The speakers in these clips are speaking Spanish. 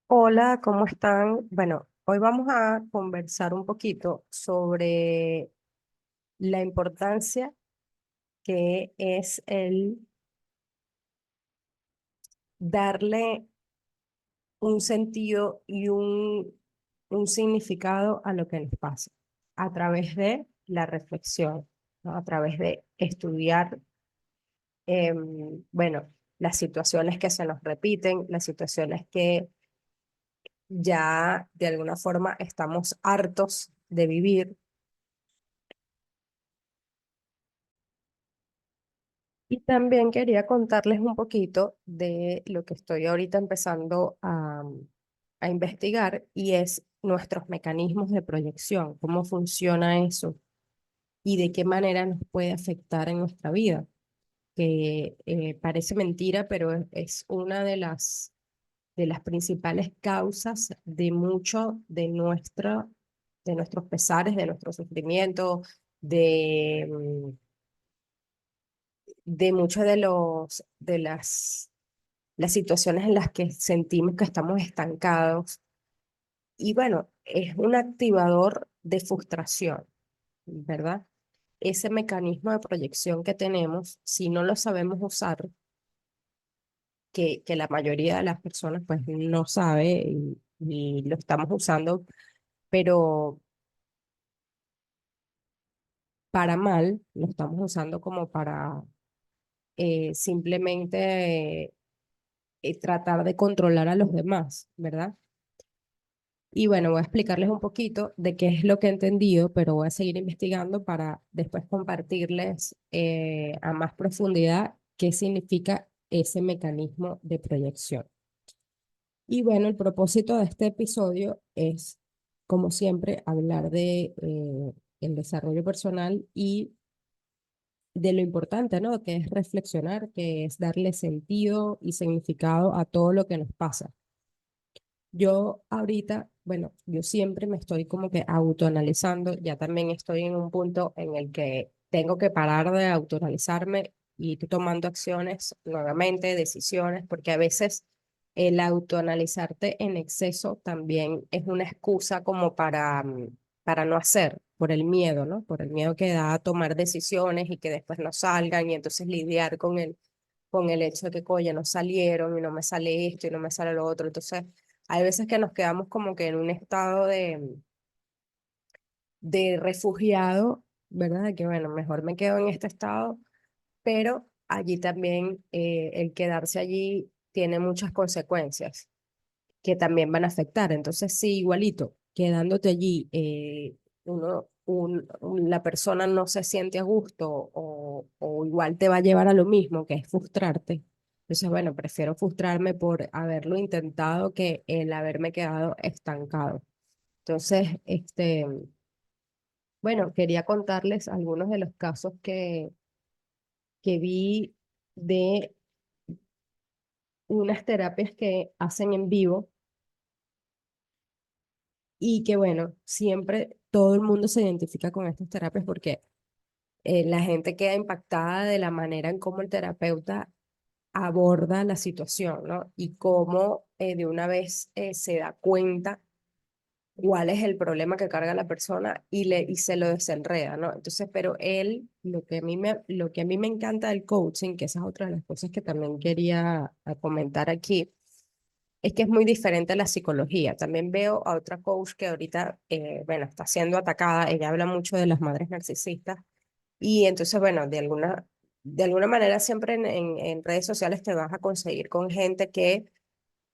Hola, ¿cómo están? Bueno, hoy vamos a conversar un poquito sobre la importancia que es el darle un sentido y un significado a lo que nos pasa a través de la reflexión, ¿no? A través de estudiar, bueno, las situaciones que se nos repiten, las situaciones que ya de alguna forma estamos hartos de vivir. Y también quería contarles un poquito de lo que estoy ahorita empezando a investigar y es nuestros mecanismos de proyección, cómo funciona eso y de qué manera nos puede afectar en nuestra vida, que parece mentira, pero es una de las principales causas de mucho de nuestros pesares, de nuestro sufrimiento, de muchos las situaciones en las que sentimos que estamos estancados. Y bueno, es un activador de frustración, ¿verdad? Ese mecanismo de proyección que tenemos, si no lo sabemos usar, que la mayoría de las personas pues no sabe y lo estamos usando, pero para mal, lo estamos usando como para simplemente tratar de controlar a los demás, ¿verdad? Y bueno, voy a explicarles un poquito de qué es lo que he entendido, pero voy a seguir investigando para después compartirles a más profundidad qué significa ese mecanismo de proyección. Y bueno, el propósito de este episodio es, como siempre, hablar de el desarrollo personal y de lo importante, ¿no? Que es reflexionar, que es darle sentido y significado a todo lo que nos pasa. Yo ahorita, bueno, yo siempre me estoy como que autoanalizando, ya también estoy en un punto en el que tengo que parar de autoanalizarme y estoy tomando acciones nuevamente, decisiones, porque a veces el autoanalizarte en exceso también es una excusa como para no hacer, por el miedo, ¿no? Por el miedo que da a tomar decisiones y que después no salgan y entonces lidiar con el hecho de que, oye, no salieron y no me sale esto y no me sale lo otro. Entonces, hay veces que nos quedamos como que en un estado de refugiado, ¿verdad? De que, bueno, mejor me quedo en este estado, pero allí también el quedarse allí tiene muchas consecuencias que también van a afectar. Entonces, sí, igualito, quedándote allí, la persona no se siente a gusto o igual te va a llevar a lo mismo, que es frustrarte. Entonces, bueno, prefiero frustrarme por haberlo intentado que el haberme quedado estancado. Entonces, bueno, quería contarles algunos de los casos que vi de unas terapias que hacen en vivo y que bueno, siempre todo el mundo se identifica con estas terapias porque la gente queda impactada de la manera en cómo el terapeuta aborda la situación, ¿no? Y cómo de una vez se da cuenta cuál es el problema que carga la persona y se lo desenreda, ¿no? Entonces, pero él, lo que a mí me encanta del coaching, que esa es otra de las cosas que también quería comentar aquí, es que es muy diferente a la psicología. También veo a otra coach que ahorita, bueno, está siendo atacada. Ella habla mucho de las madres narcisistas y entonces, bueno, de alguna manera siempre en redes sociales te vas a conseguir con gente que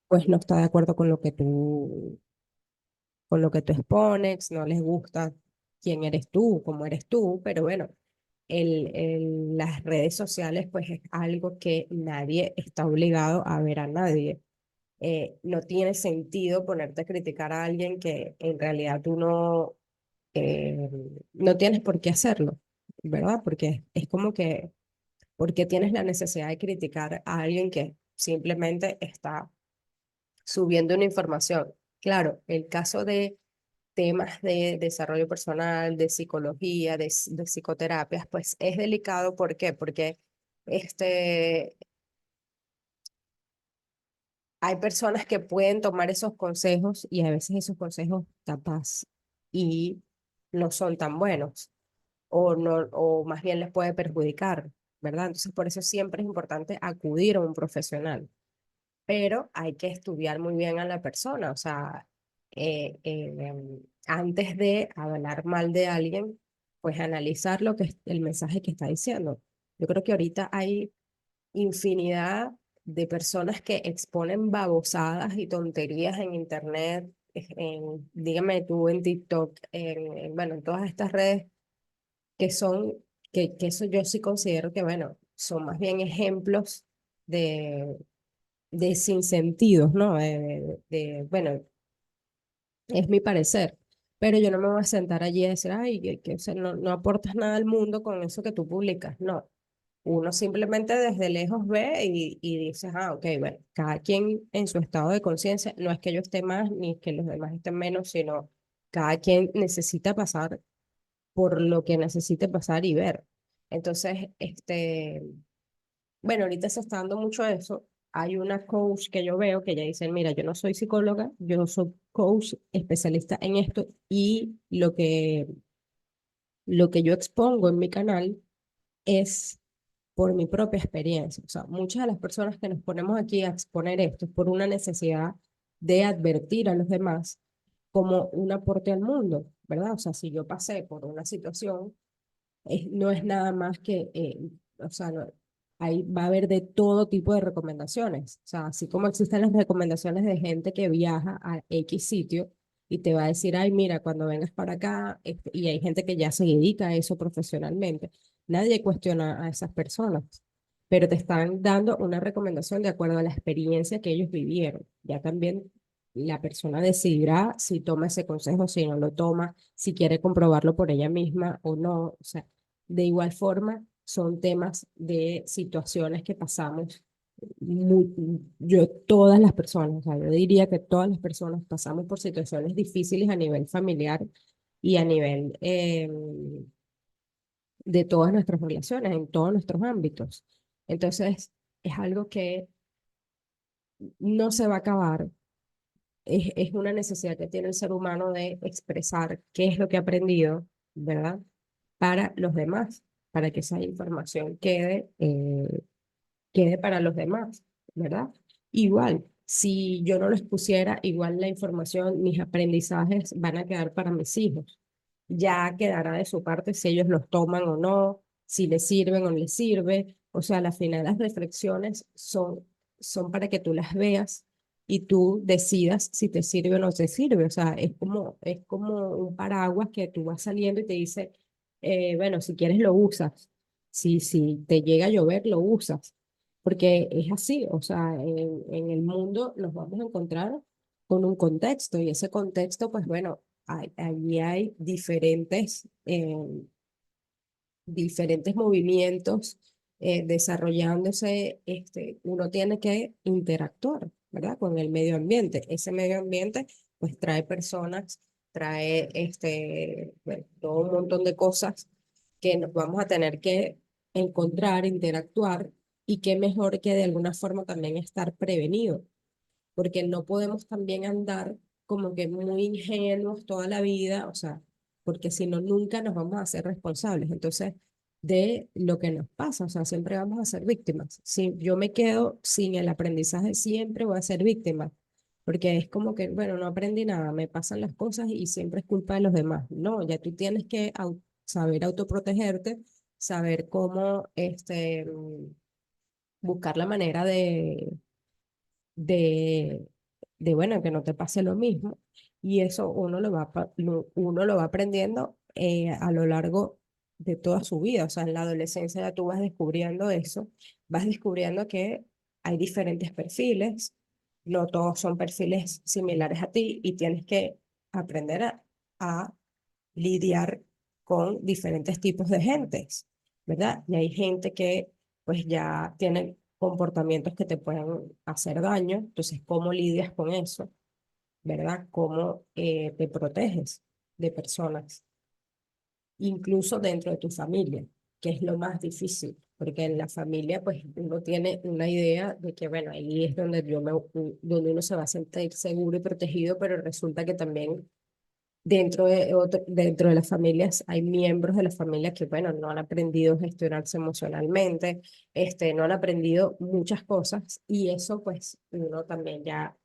pues no está de acuerdo con lo que tú expones, no les gusta quién eres tú, cómo eres tú, pero bueno, las redes sociales pues es algo que nadie está obligado a ver a nadie. No tiene sentido ponerte a criticar a alguien que en realidad tú eh, no tienes por qué hacerlo, ¿verdad? Porque es como que, porque tienes la necesidad de criticar a alguien que simplemente está subiendo una información. Claro, el caso de temas de desarrollo personal, de psicología, de psicoterapias, pues es delicado. ¿Por qué? Porque este, hay personas que pueden tomar esos consejos y a veces esos consejos capaz y no son tan buenos o, no, o más bien les puede perjudicar, ¿verdad? Entonces, por eso siempre es importante acudir a un profesional, pero hay que estudiar muy bien a la persona, o sea, antes de hablar mal de alguien, pues analizar lo que es el mensaje que está diciendo. Yo creo que ahorita hay infinidad de personas que exponen babosadas y tonterías en internet, dígame tú, en TikTok, bueno, en todas estas redes que son, que eso yo sí considero que, bueno, son más bien ejemplos de, de sinsentidos, ¿no? Bueno, es mi parecer. Pero yo no me voy a sentar allí a decir, ay, o sea, no, no aportas nada al mundo con eso que tú publicas. No, uno simplemente desde lejos ve y dice, ah, ok, bueno, cada quien en su estado de conciencia, no es que yo esté más ni que los demás estén menos, sino cada quien necesita pasar por lo que necesite pasar y ver. Entonces, bueno, ahorita se está dando mucho eso. Hay una coach que yo veo que ella dice, mira, yo no soy psicóloga, yo soy coach especialista en esto y lo que yo expongo en mi canal es por mi propia experiencia. O sea, muchas de las personas que nos ponemos aquí a exponer esto es por una necesidad de advertir a los demás como un aporte al mundo, ¿verdad? O sea, si yo pasé por una situación, no es nada más que, o sea, ahí va a haber de todo tipo de recomendaciones. O sea, así como existen las recomendaciones de gente que viaja a X sitio y te va a decir, ay, mira, cuando vengas para acá, y hay gente que ya se dedica a eso profesionalmente, nadie cuestiona a esas personas, pero te están dando una recomendación de acuerdo a la experiencia que ellos vivieron. Ya también la persona decidirá si toma ese consejo, si no lo toma, si quiere comprobarlo por ella misma o no. O sea, de igual forma, son temas de situaciones que pasamos. Todas las personas, o sea, yo diría que todas las personas pasamos por situaciones difíciles a nivel familiar y a nivel de todas nuestras relaciones, en todos nuestros ámbitos. Entonces, es algo que no se va a acabar. Es una necesidad que tiene el ser humano de expresar qué es lo que ha aprendido, ¿verdad? Para los demás, para que esa información quede para los demás, ¿verdad? Igual, si yo no los pusiera, igual la información, mis aprendizajes van a quedar para mis hijos. Ya quedará de su parte si ellos los toman o no, si les sirven o no les sirve. O sea, al final las reflexiones son para que tú las veas y tú decidas si te sirve o no te sirve. O sea, es como un paraguas que tú vas saliendo y te dice, bueno, si quieres lo usas. Si te llega a llover, lo usas porque es así, o sea, en el mundo nos vamos a encontrar con un contexto y ese contexto, pues bueno, allí hay diferentes movimientos desarrollándose, uno tiene que interactuar, ¿verdad? Con el medio ambiente. Ese medio ambiente, pues trae personas, trae bueno, todo un montón de cosas que nos vamos a tener que encontrar, interactuar, y qué mejor que de alguna forma también estar prevenido porque no podemos también andar como que muy ingenuos toda la vida, o sea, porque si no, nunca nos vamos a hacer responsables. Entonces, de lo que nos pasa, o sea, siempre vamos a ser víctimas. Si yo me quedo sin el aprendizaje, siempre voy a ser víctima, porque es como que, bueno, no aprendí nada, me pasan las cosas y siempre es culpa de los demás. No, ya tú tienes que saber autoprotegerte, saber cómo buscar la manera de, bueno, que no te pase lo mismo. Y eso uno lo va aprendiendo a lo largo de toda su vida. O sea, en la adolescencia ya tú vas descubriendo eso, vas descubriendo que hay diferentes perfiles, no todos son perfiles similares a ti y tienes que aprender a lidiar con diferentes tipos de gentes, ¿verdad? Y hay gente que pues ya tiene comportamientos que te pueden hacer daño, entonces, ¿cómo lidias con eso? ¿Verdad? ¿Cómo te proteges de personas, incluso dentro de tu familia, que es lo más difícil, porque en la familia pues uno tiene una idea de que bueno, ahí es donde donde uno se va a sentir seguro y protegido, pero resulta que también dentro de las familias hay miembros de la familia que, bueno, no han aprendido a gestionarse emocionalmente, no han aprendido muchas cosas y eso pues uno también ya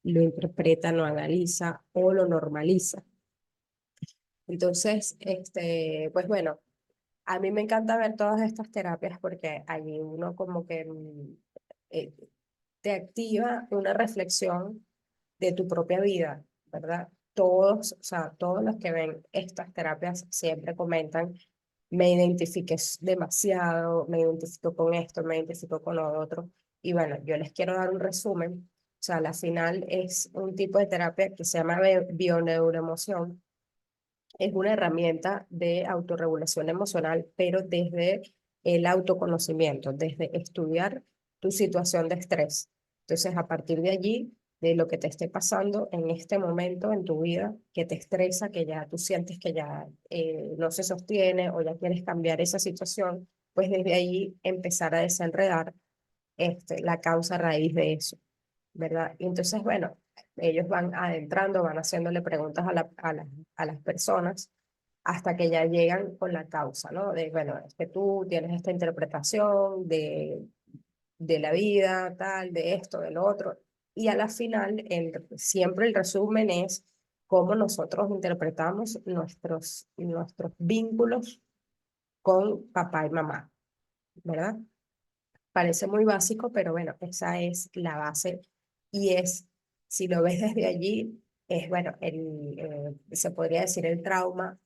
lo interpreta, lo analiza o lo normaliza. Entonces, pues bueno, a mí me encanta ver todas estas terapias porque allí uno como que eh, te activa una reflexión de tu propia vida, ¿verdad? Todos, o sea, todos los que ven estas terapias siempre comentan, me identifiqué demasiado, me identifico con esto, me identifico con lo otro. Y bueno, yo les quiero dar un resumen. O sea, la final es un tipo de terapia que se llama bioneuroemoción. Es una herramienta de autorregulación emocional, pero desde el autoconocimiento, desde estudiar tu situación de estrés. Entonces, a partir de allí, de lo que te esté pasando en este momento en tu vida, que te estresa, que ya tú sientes que ya no se sostiene o ya quieres cambiar esa situación, pues desde ahí empezar a desenredar la causa raíz de eso, ¿verdad? Y entonces, bueno, ellos van adentrando, van haciéndole preguntas a las personas hasta que ya llegan con la causa, ¿no? De, bueno, es que tú tienes esta interpretación de la vida, tal, de esto, del otro. Y a la final, siempre el resumen es cómo nosotros interpretamos nuestros vínculos con papá y mamá, ¿verdad? Parece muy básico, pero bueno, esa es la base y es, si lo ves desde allí, es, bueno, se podría decir el trauma,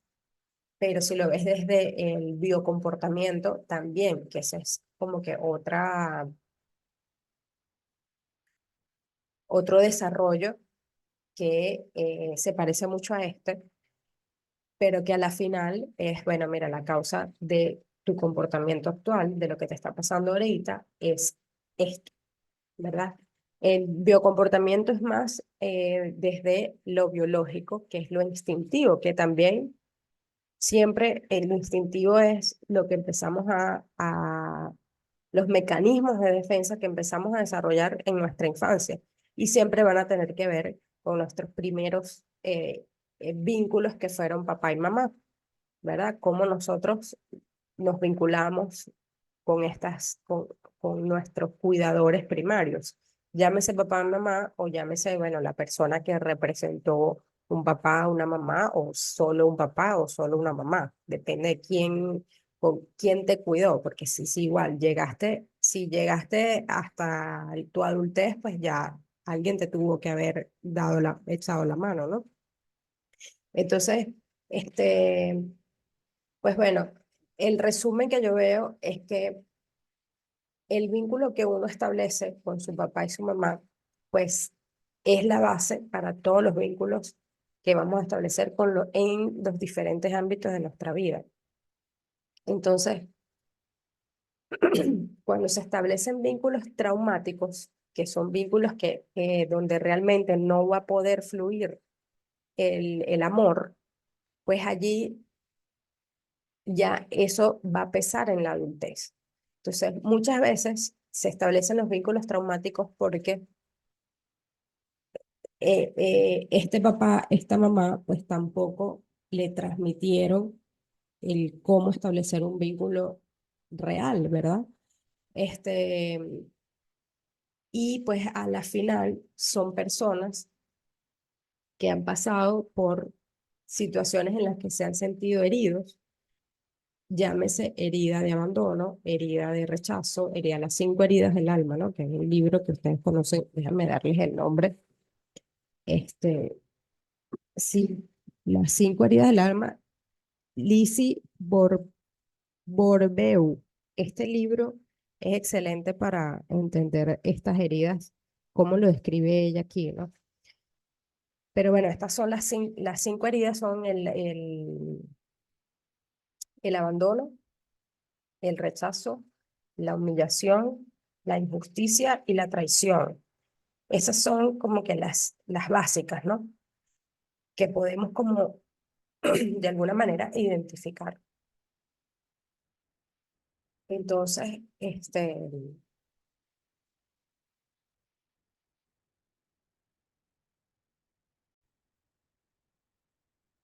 pero si lo ves desde el biocomportamiento también, que ese es como que otro desarrollo que se parece mucho a este, pero que a la final es, bueno, mira, la causa de tu comportamiento actual, de lo que te está pasando ahorita, es esto, ¿verdad? El biocomportamiento es más desde lo biológico, que es lo instintivo, que también siempre el instintivo es lo que empezamos los mecanismos de defensa que empezamos a desarrollar en nuestra infancia y siempre van a tener que ver con nuestros primeros vínculos que fueron papá y mamá, ¿verdad? Cómo nosotros nos vinculamos con nuestros cuidadores primarios. Llámese papá o mamá o llámese, bueno, la persona que representó un papá, una mamá o solo un papá o solo una mamá. Depende de con quién te cuidó, porque si igual si llegaste hasta tu adultez, pues ya alguien te tuvo que haber echado la mano, ¿no? Entonces, este, pues bueno, el resumen que yo veo es que el vínculo que uno establece con su papá y su mamá, pues es la base para todos los vínculos que vamos a establecer en los diferentes ámbitos de nuestra vida. Entonces, cuando se establecen vínculos traumáticos, que son vínculos donde realmente no va a poder fluir el amor, pues allí ya eso va a pesar en la adultez. Entonces, muchas veces se establecen los vínculos traumáticos porque este papá, esta mamá, pues tampoco le transmitieron el cómo establecer un vínculo real, ¿verdad? Este, y pues a la final son personas que han pasado por situaciones en las que se han sentido heridos, llámese herida de abandono, herida de rechazo, herida las 5 heridas del alma, ¿no? Que es un libro que ustedes conocen, déjame darles el nombre. Este, sí, las 5 heridas del alma, Lizzie Borbeu. Este libro es excelente para entender estas heridas, cómo lo describe ella aquí, ¿no? Pero bueno, estas son las 5 heridas, son el abandono, el rechazo, la humillación, la injusticia y la traición. Esas son como que las básicas, ¿no? Que podemos como de alguna manera identificar.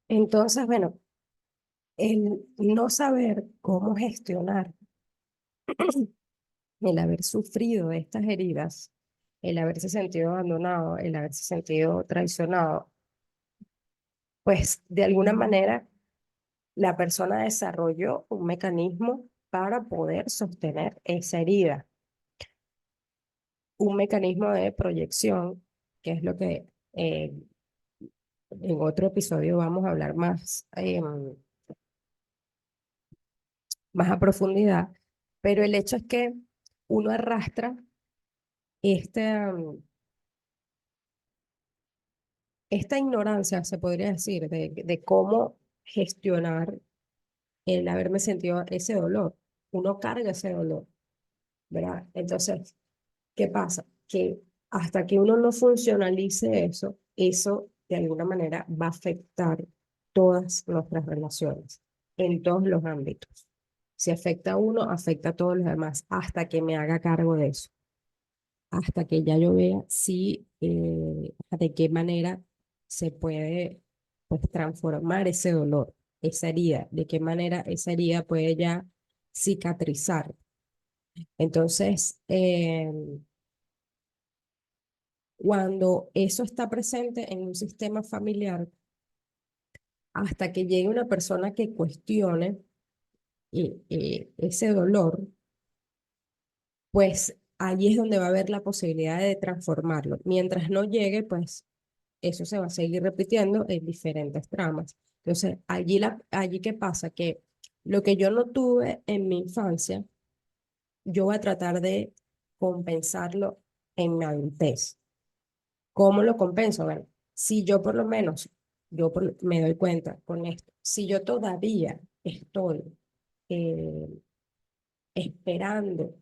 Entonces, bueno, el no saber cómo gestionar el haber sufrido estas heridas, el haberse sentido abandonado, el haberse sentido traicionado, pues de alguna manera la persona desarrolló un mecanismo para poder sostener esa herida, un mecanismo de proyección, que es lo que en otro episodio vamos a hablar más, más a profundidad, pero el hecho es que uno arrastra este, esta ignorancia, se podría decir, de cómo gestionar el haberme sentido ese dolor. Uno carga ese dolor, ¿verdad? Entonces, ¿qué pasa? Que hasta que uno no funcionalice eso, eso de alguna manera va a afectar todas nuestras relaciones, en todos los ámbitos. Si afecta a uno, afecta a todos los demás, hasta que me haga cargo de eso, hasta que ya yo vea si, de qué manera se puede pues, transformar ese dolor, esa herida, de qué manera esa herida puede ya cicatrizar. Entonces, cuando eso está presente en un sistema familiar, hasta que llegue una persona que cuestione ese dolor, pues allí es donde va a haber la posibilidad de transformarlo. Mientras no llegue, pues eso se va a seguir repitiendo en diferentes tramas. Entonces, allí ¿qué pasa? Que lo que yo no tuve en mi infancia, yo voy a tratar de compensarlo en mi adultez. ¿Cómo lo compenso? Bueno, si yo por lo menos, me doy cuenta con esto, si yo todavía estoy eh, esperando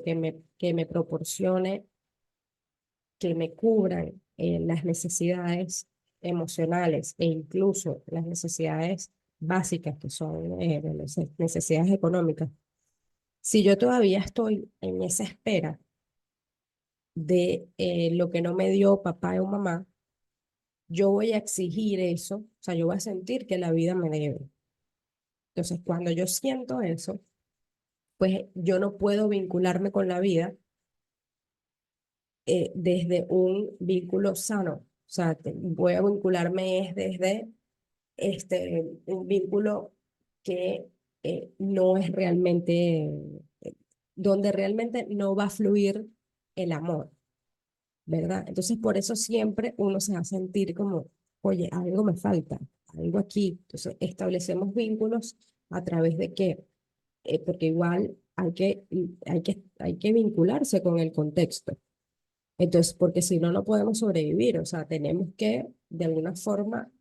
que me proporcione, que me cubran las necesidades emocionales e incluso las necesidades básicas que son necesidades económicas, si yo todavía estoy en esa espera de lo que no me dio papá o mamá, yo voy a exigir eso, o sea, yo voy a sentir que la vida me debe. Entonces, cuando yo siento eso, pues yo no puedo vincularme con la vida desde un vínculo sano. O sea, voy a vincularme es desde un vínculo que no es realmente, donde realmente no va a fluir el amor, ¿verdad? Entonces, por eso siempre uno se va a sentir como, oye, algo me falta, algo aquí. Entonces, establecemos vínculos a través de qué, porque igual hay que vincularse con el contexto. Entonces, porque si no, no podemos sobrevivir, o sea, tenemos que de alguna forma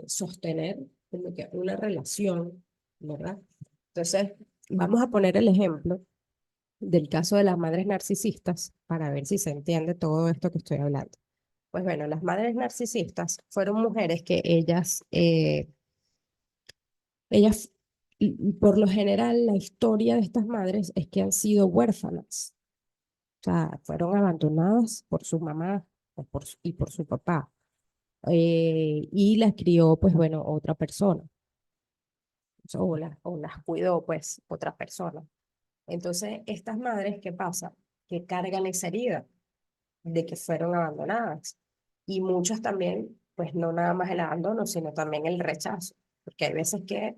sostener como que una relación, ¿verdad? Entonces, vamos a poner el ejemplo del caso de las madres narcisistas para ver si se entiende todo esto que estoy hablando. Pues bueno, las madres narcisistas fueron mujeres que ellas, por lo general, la historia de estas madres es que han sido huérfanas, o sea, fueron abandonadas por su mamá y por su papá, y las crió, pues bueno, otra persona, o las cuidó, pues, otra persona. Entonces, estas madres, ¿qué pasa? Que cargan esa herida de que fueron abandonadas. Y muchos también, pues no nada más el abandono, sino también el rechazo, porque hay veces que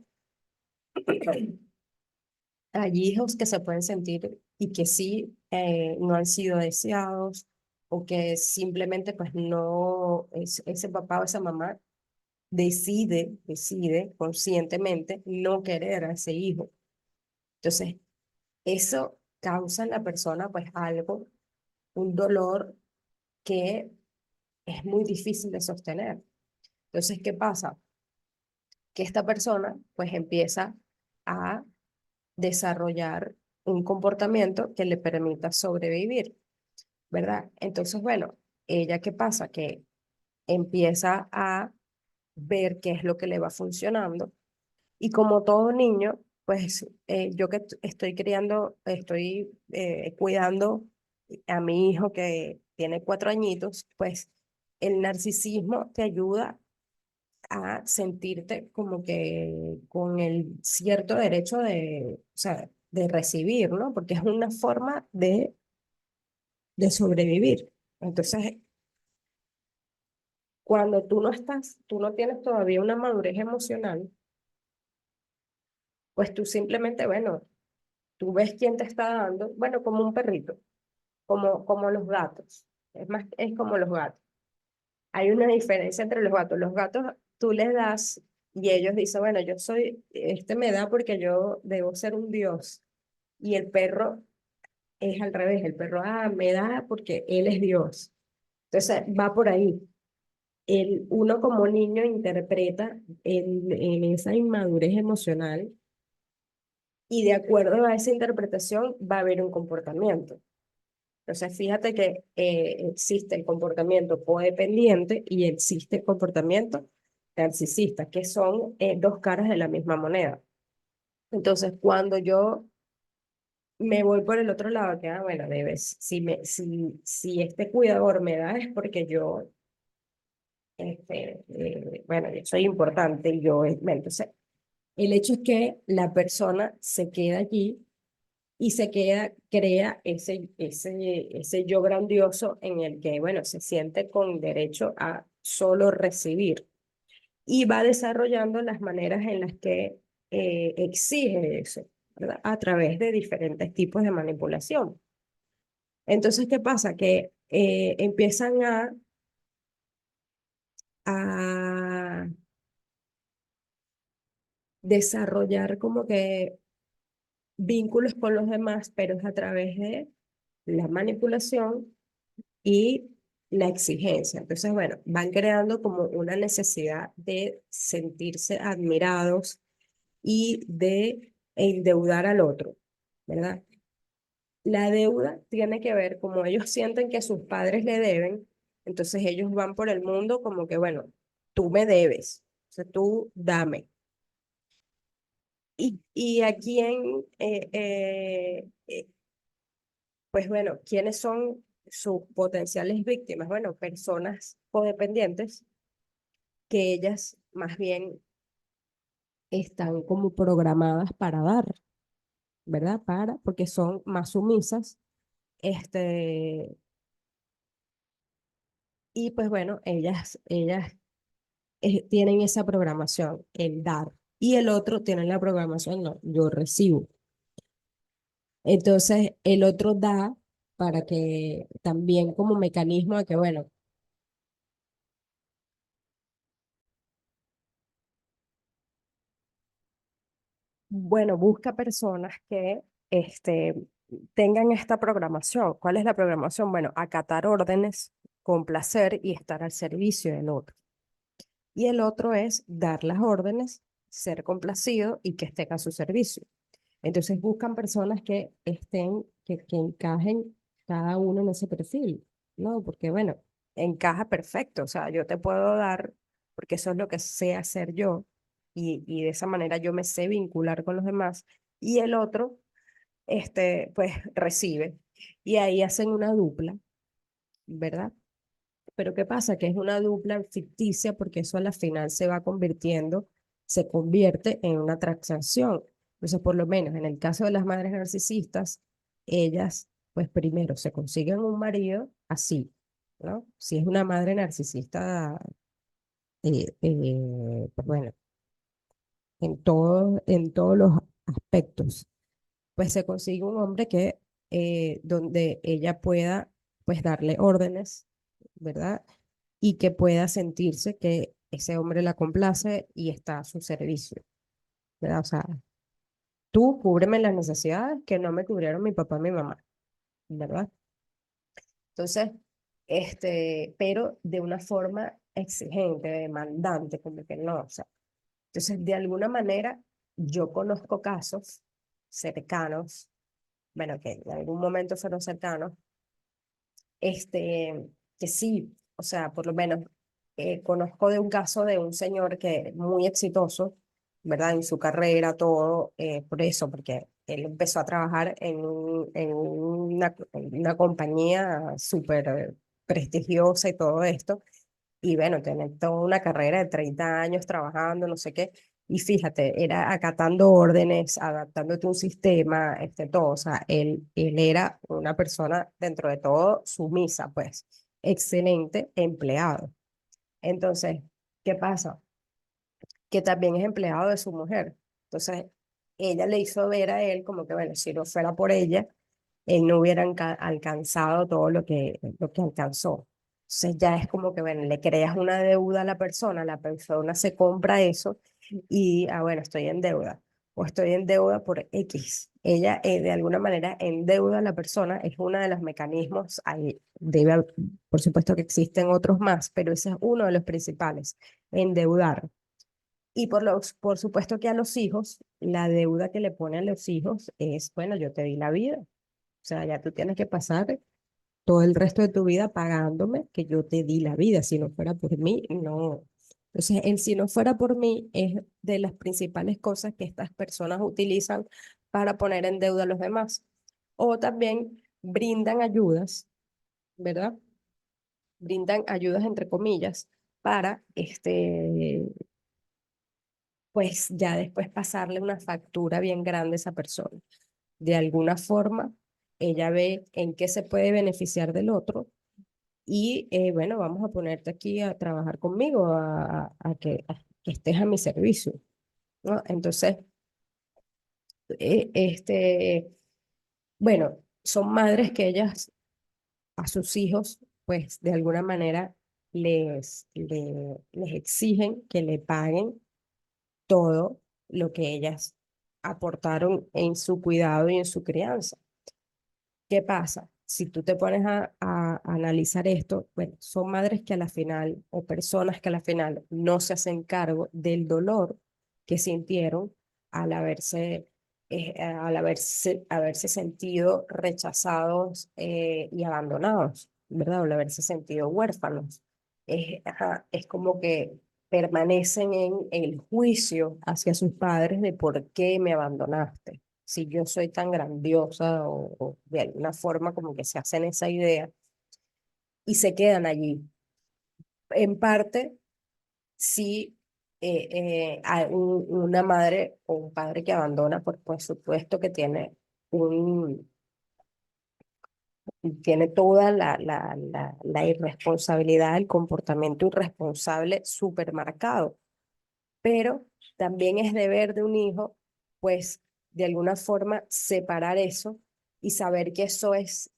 hay hijos que se pueden sentir y que sí no han sido deseados o que simplemente pues no, ese papá o esa mamá decide conscientemente no querer a ese hijo. Entonces, eso causa en la persona pues algo, un dolor que es muy difícil de sostener. Entonces, ¿qué pasa? Que esta persona pues empieza a desarrollar un comportamiento que le permita sobrevivir, ¿verdad? Entonces, bueno, ella qué pasa? Que empieza a ver qué es lo que le va funcionando y como todo niño, pues yo que estoy criando, estoy cuidando a mi hijo que tiene 4 añitos, pues el narcisismo te ayuda a sentirte como que con el cierto derecho de, o sea, de recibir, ¿no? Porque es una forma de sobrevivir. Entonces, cuando tú no estás, tú no tienes todavía una madurez emocional, pues tú simplemente, bueno, tú ves quién te está dando, bueno, como un perrito, como los gatos. Es más, es como los gatos. Hay una diferencia entre los gatos. Los gatos tú les das y ellos dicen, bueno, yo soy, este me da porque yo debo ser un dios. Y el perro es al revés. El perro, me da porque él es Dios. Entonces va por ahí. Uno como niño interpreta en esa inmadurez emocional y de acuerdo a esa interpretación va a haber un comportamiento. Entonces, fíjate que existe el comportamiento codependiente y existe el comportamiento narcisista, que son dos caras de la misma moneda. Entonces, cuando yo me voy por el otro lado, que, bueno, debes, si este cuidador me da es porque yo, bueno, yo soy importante y yo, entonces, el hecho es que la persona se queda allí y se queda, crea ese yo grandioso en el que, bueno, se siente con derecho a solo recibir y va desarrollando las maneras en las que exige eso, ¿verdad? A través de diferentes tipos de manipulación. Entonces, ¿qué pasa? Que empiezan a desarrollar como que vínculos con los demás, pero es a través de la manipulación y la exigencia. Entonces, bueno, van creando como una necesidad de sentirse admirados y de endeudar al otro, ¿verdad? La deuda tiene que ver, como ellos sienten que sus padres le deben, entonces ellos van por el mundo como que, bueno, tú me debes, o sea, tú dame. Y a quién, pues bueno, ¿quiénes son sus potenciales víctimas? Bueno, personas codependientes que ellas más bien están como programadas para dar, ¿verdad? Porque son más sumisas, este, y pues bueno, ellas tienen esa programación, el dar, y el otro tiene la programación, no, yo recibo. Entonces, el otro da para que también como mecanismo de que, bueno, busca personas que este, tengan esta programación. ¿Cuál es la programación? Bueno, acatar órdenes, complacer y estar al servicio del otro. Y el otro es dar las órdenes, ser complacido y que estén a su servicio. Entonces buscan personas que estén, que encajen cada uno en ese perfil, ¿no? Porque bueno, encaja perfecto, o sea, yo te puedo dar, porque eso es lo que sé hacer yo, y de esa manera yo me sé vincular con los demás, y el otro, pues recibe, y ahí hacen una dupla, ¿verdad? Pero ¿qué pasa? Que es una dupla ficticia porque eso a la final se va convirtiendo, se convierte en una transacción. Entonces, por lo menos en el caso de las madres narcisistas, ellas, pues primero se consiguen un marido así, ¿no? Si es una madre narcisista, pues bueno, en todos los aspectos, pues se consigue un hombre que, donde ella pueda, pues darle órdenes, ¿verdad? Y que pueda sentirse que ese hombre la complace y está a su servicio, ¿verdad? O sea, tú cúbreme las necesidades que no me cubrieron mi papá y mi mamá, ¿verdad? Entonces, pero de una forma exigente, demandante, como que no, o sea, entonces de alguna manera yo conozco casos cercanos, bueno, que en algún momento fueron cercanos, que sí, o sea, por lo menos conozco de un caso de un señor que muy exitoso, ¿verdad? En su carrera, todo, por eso, porque él empezó a trabajar en una compañía súper prestigiosa y todo esto, y bueno, tener toda una carrera de 30 años trabajando, no sé qué, y fíjate, era acatando órdenes, adaptándote a un sistema, todo, o sea, él era una persona dentro de todo sumisa, pues, excelente empleado. Entonces, ¿qué pasa? Que también es empleado de su mujer. Entonces, ella le hizo ver a él como que, bueno, si no fuera por ella, él no hubiera alcanzado todo lo que alcanzó. Entonces, ya es como que, bueno, le creas una deuda a la persona se compra eso y, bueno, estoy en deuda o estoy en deuda por X. Ella, de alguna manera, endeuda a la persona, es uno de los mecanismos, ahí por supuesto que existen otros más, pero ese es uno de los principales, endeudar. Y por supuesto que a los hijos, la deuda que le pone a los hijos es, bueno, yo te di la vida. O sea, ya tú tienes que pasar todo el resto de tu vida pagándome que yo te di la vida. Si no fuera por mí, no. Entonces, el si no fuera por mí es de las principales cosas que estas personas utilizan para poner en deuda a los demás. O también brindan ayudas, ¿verdad? Brindan ayudas entre comillas para pues ya después pasarle una factura bien grande a esa persona. De alguna forma, ella ve en qué se puede beneficiar del otro y bueno, vamos a ponerte aquí a trabajar conmigo, a que estés a mi servicio, ¿no? Entonces, bueno, son madres que ellas a sus hijos, pues de alguna manera les exigen que le paguen todo lo que ellas aportaron en su cuidado y en su crianza. ¿Qué pasa? Si tú te pones a analizar esto, bueno, son madres que a la final o personas que a la final no se hacen cargo del dolor que sintieron al haberse sentido rechazados y abandonados, ¿verdad? O al haberse sentido huérfanos. Es como que permanecen en el juicio hacia sus padres de por qué me abandonaste si yo soy tan grandiosa o de alguna forma como que se hacen esa idea y se quedan allí. En parte, sí, hay una madre o un padre que abandona, por supuesto que tiene toda la irresponsabilidad, el comportamiento irresponsable supermercado, pero también es deber de un hijo, pues, de alguna forma separar eso y saber que eso es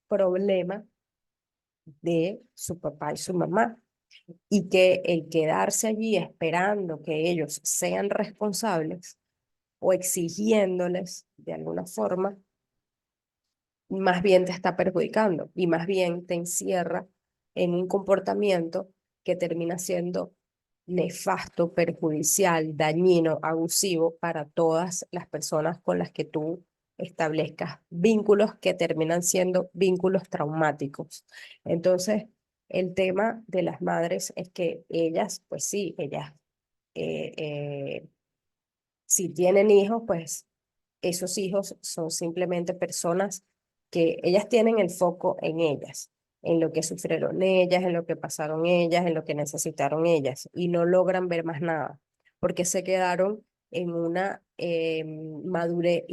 problema de su papá y su mamá y que el quedarse allí esperando que ellos sean responsables o exigiéndoles de alguna forma, más bien te está perjudicando y más bien te encierra en un comportamiento que termina siendo nefasto, perjudicial, dañino, abusivo para todas las personas con las que tú establezcas vínculos que terminan siendo vínculos traumáticos. Entonces, el tema de las madres es que ellas, pues sí, ellas, eh, eh, si tienen hijos, pues esos hijos son simplemente personas que ellas tienen el foco en ellas, en lo que sufrieron ellas, en lo que pasaron ellas, en lo que necesitaron ellas, y no logran ver más nada, porque se quedaron en una inmadurez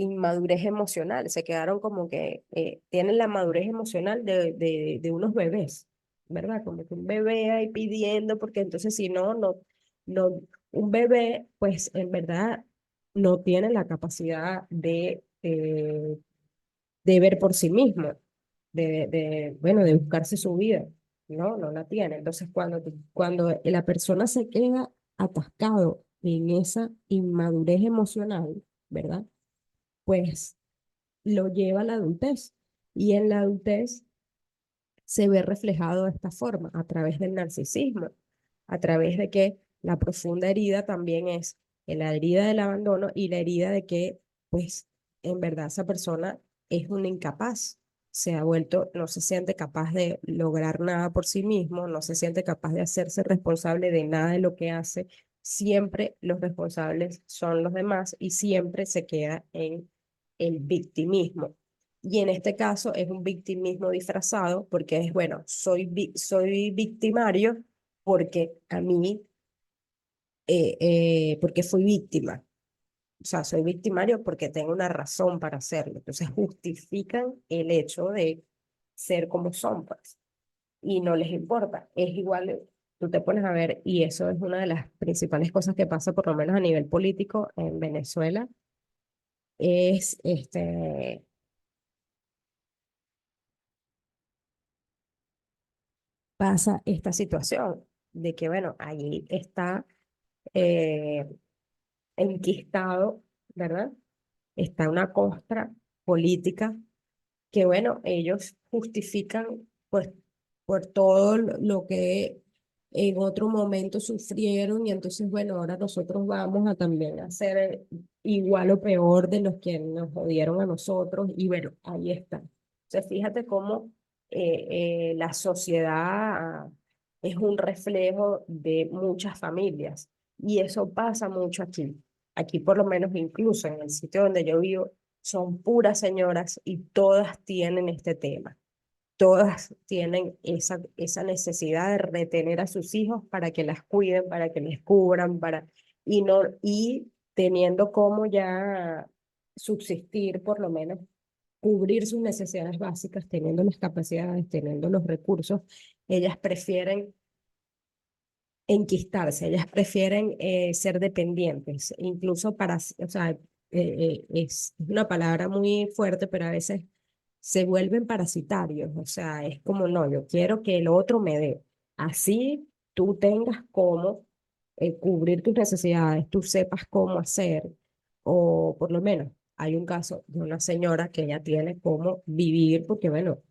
emocional, se quedaron como que tienen la madurez emocional de unos bebés, ¿verdad? Como que un bebé ahí pidiendo, porque entonces si no, no, un bebé, pues en verdad no tiene la capacidad de ver por sí mismo, bueno, de buscarse su vida, ¿no? No la tiene. Entonces, cuando la persona se queda atascado en esa inmadurez emocional, ¿verdad? Pues lo lleva a la adultez. Y en la adultez se ve reflejado de esta forma, a través del narcisismo, a través de que la profunda herida también es la herida del abandono y la herida de que, pues, en verdad esa persona es un incapaz, se ha vuelto, no se siente capaz de lograr nada por sí mismo, no se siente capaz de hacerse responsable de nada de lo que hace, siempre los responsables son los demás y siempre se queda en el victimismo. Y en este caso es un victimismo disfrazado porque es, bueno, soy victimario porque a mí, porque fui víctima. O sea, soy victimario porque tengo una razón para hacerlo. Entonces justifican el hecho de ser como son, pues, y no les importa. Es igual, tú te pones a ver, y eso es una de las principales cosas que pasa, por lo menos a nivel político en Venezuela, es pasa esta situación de que, bueno, ahí está eh, enquistado, ¿verdad? Está una costra política que bueno, ellos justifican pues por todo lo que en otro momento sufrieron y entonces bueno, ahora nosotros vamos a también hacer igual o peor de los que nos jodieron a nosotros y bueno, ahí está. O sea, fíjate cómo la sociedad es un reflejo de muchas familias y eso pasa mucho aquí. Aquí por lo menos incluso en el sitio donde yo vivo son puras señoras y todas tienen este tema. Todas tienen esa necesidad de retener a sus hijos para que las cuiden, para que les cubran, y, no, y teniendo como ya subsistir, por lo menos, cubrir sus necesidades básicas, teniendo las capacidades, teniendo los recursos, ellas prefieren enquistarse, ellas prefieren ser dependientes, incluso o sea, es una palabra muy fuerte, pero a veces se vuelven parasitarios, o sea, es como, no, yo quiero que el otro me dé, así tú tengas cómo cubrir tus necesidades, tú sepas cómo hacer, o por lo menos hay un caso de una señora que ella tiene cómo vivir, porque bueno,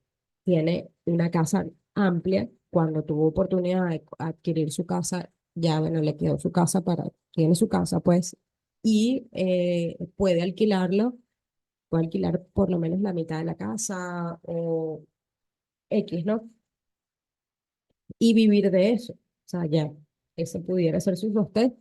tiene una casa amplia. Cuando tuvo oportunidad de adquirir su casa, ya bueno, le quedó su casa tiene su casa pues, y puede alquilar por lo menos la mitad de la casa o X, ¿no? Y vivir de eso. O sea, ya, ese pudiera ser su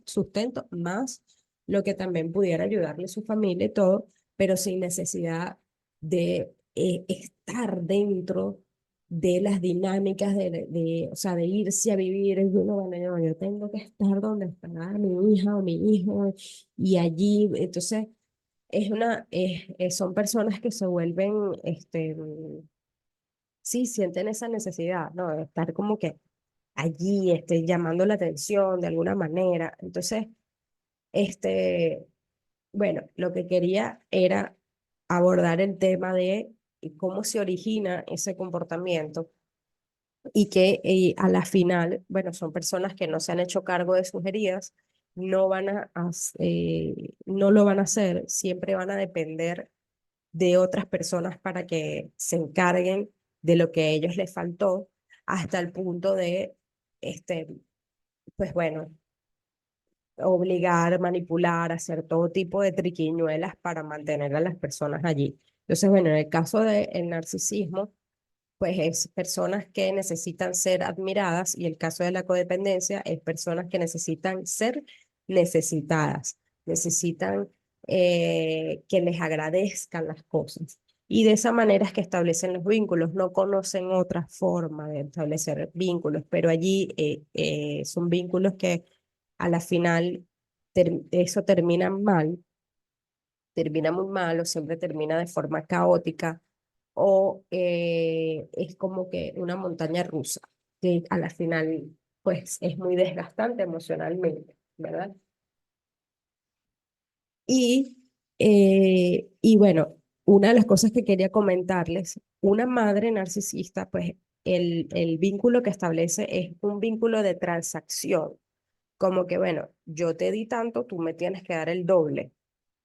sustento, más lo que también pudiera ayudarle a su familia y todo, pero sin necesidad de estar dentro de las dinámicas o sea, de irse a vivir. Es uno, bueno, yo tengo que estar donde está mi hija o mi hijo y allí, entonces, son personas que se vuelven, sí, sienten esa necesidad, ¿no? De estar como que allí, llamando la atención de alguna manera. Entonces, este, bueno, lo que quería era abordar el tema de cómo se origina ese comportamiento y que a la final, bueno, son personas que no se han hecho cargo de sus heridas, no lo van a hacer, siempre van a depender de otras personas para que se encarguen de lo que a ellos les faltó, hasta el punto de, este, pues bueno, obligar, manipular, hacer todo tipo de triquiñuelas para mantener a las personas allí. Entonces, bueno, en el caso del narcisismo, pues es personas que necesitan ser admiradas y el caso de la codependencia es personas que necesitan ser necesitadas, necesitan que les agradezcan las cosas. Y de esa manera es que establecen los vínculos, no conocen otra forma de establecer vínculos, pero allí son vínculos que a la final eso termina muy mal o siempre termina de forma caótica o es como que una montaña rusa que a la final pues es muy desgastante emocionalmente, ¿verdad? Y bueno, una de las cosas que quería comentarles, una madre narcisista, pues el vínculo que establece es un vínculo de transacción, como que, bueno, yo te di tanto, tú me tienes que dar el doble,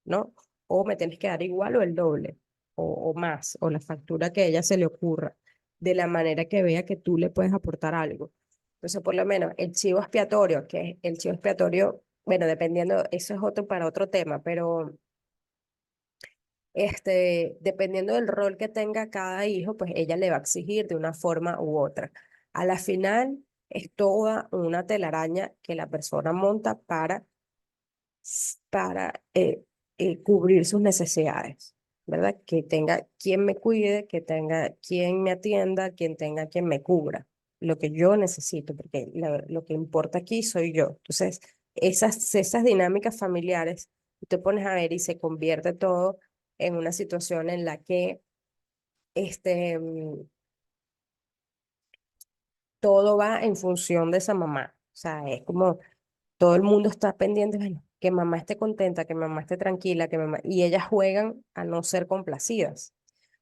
¿no? O me tienes que dar igual o el doble, o más, o la factura que a ella se le ocurra, de la manera que vea que tú le puedes aportar algo. Entonces, por lo menos, el chivo expiatorio, que es el chivo expiatorio, bueno, dependiendo, eso es otro para otro tema, pero dependiendo del rol que tenga cada hijo, pues ella le va a exigir de una forma u otra. A la final, es toda una telaraña que la persona monta para cubrir sus necesidades, ¿verdad? Que tenga quien me cuide, que tenga quien me atienda, quien tenga quien me cubra, lo que yo necesito, porque lo que importa aquí soy yo. Entonces, esas dinámicas familiares, tú te pones a ver y se convierte todo en una situación en la que este, todo va en función de esa mamá. O sea, es como todo el mundo está pendiente, bueno, que mamá esté contenta, que mamá esté tranquila, y ellas juegan a no ser complacidas,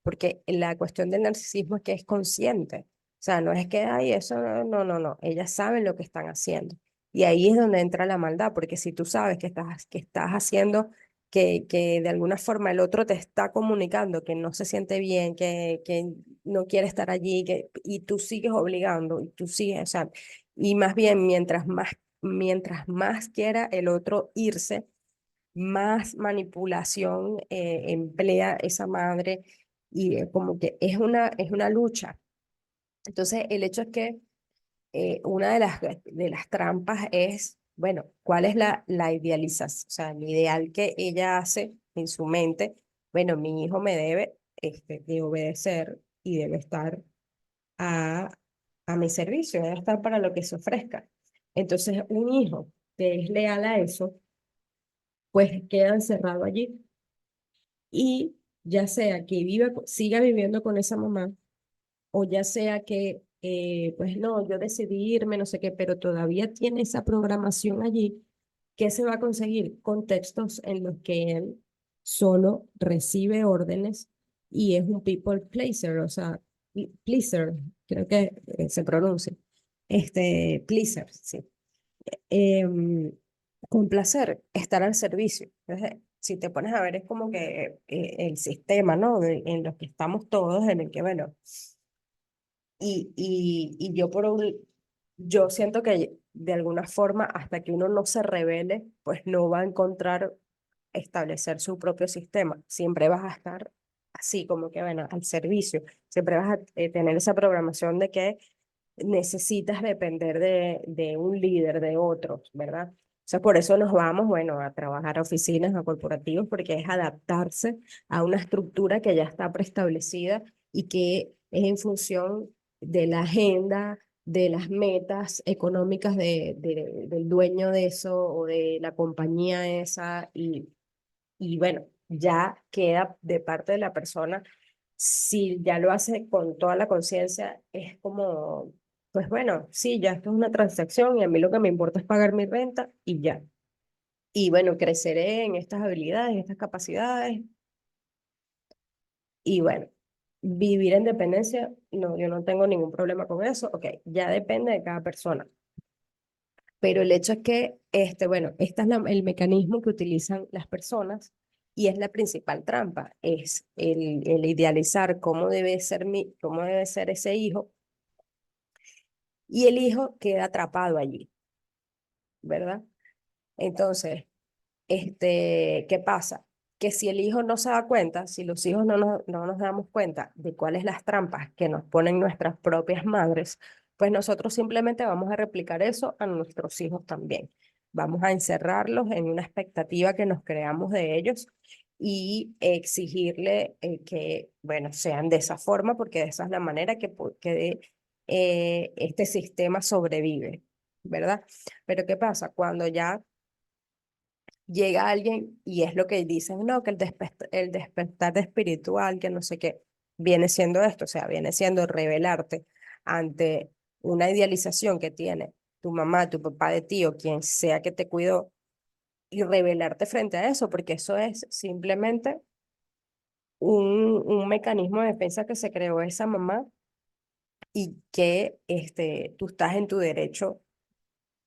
porque la cuestión del narcisismo es que es consciente, o sea, no es que, ay, eso, no, ellas saben lo que están haciendo, y ahí es donde entra la maldad, porque si tú sabes que estás haciendo, que de alguna forma el otro te está comunicando que no se siente bien, que no quiere estar allí, y tú sigues obligando, y tú sigues, o sea, y más bien mientras más quiera el otro irse, más manipulación emplea esa madre y como que es una lucha. Entonces, el hecho es que una de las trampas es, bueno, ¿cuál es la idealización? O sea, el ideal que ella hace en su mente, bueno, mi hijo me debe de obedecer y debe estar a, a mi servicio, debe estar para lo que se ofrezca. Entonces, un hijo que es leal a eso, pues queda encerrado allí y ya sea que siga viviendo con esa mamá o ya sea que, pues no, yo decidí irme, no sé qué, pero todavía tiene esa programación allí, ¿qué se va a conseguir? Contextos en los que él solo recibe órdenes y es un people pleaser, o sea, pleaser, creo que se pronuncia, pleaser, sí. Em, con placer, estar al servicio. Entonces, si te pones a ver, es como que el sistema, ¿no? En los que estamos todos, en el que, bueno, y yo siento que de alguna forma, hasta que uno no se revele, pues no va a encontrar establecer su propio sistema. Siempre vas a estar así, como que, bueno, al servicio. Siempre vas a tener esa programación de que necesitas depender de un líder, de otros, ¿verdad? O sea, por eso nos vamos, bueno, a trabajar a oficinas, a corporativos, porque es adaptarse a una estructura que ya está preestablecida y que es en función de la agenda, de las metas económicas del dueño de eso o de la compañía esa y bueno, ya queda de parte de la persona, si ya lo hace con toda la conciencia, es como, pues bueno, sí, ya esto es una transacción y a mí lo que me importa es pagar mi renta y ya. Y bueno, creceré en estas habilidades, en estas capacidades y bueno, vivir en dependencia, no, yo no tengo ningún problema con eso, ok, ya depende de cada persona. Pero el hecho es que, bueno, este es el mecanismo que utilizan las personas y es la principal trampa, es el idealizar cómo debe ser ese hijo y el hijo queda atrapado allí, ¿verdad? Entonces, ¿qué pasa? Que si el hijo no se da cuenta, si los hijos no nos damos cuenta de cuáles las trampas que nos ponen nuestras propias madres, pues nosotros simplemente vamos a replicar eso a nuestros hijos también. Vamos a encerrarlos en una expectativa que nos creamos de ellos y exigirle que, bueno, sean de esa forma, porque esa es la manera que este sistema sobrevive, ¿verdad? Pero ¿qué pasa? Cuando ya llega alguien y es lo que dicen, no, que el despertar espiritual, que no sé qué, viene siendo esto, o sea, viene siendo revelarte ante una idealización que tiene tu mamá, tu papá de ti o quien sea que te cuidó y revelarte frente a eso, porque eso es simplemente un mecanismo de defensa que se creó esa mamá y que tú estás en tu derecho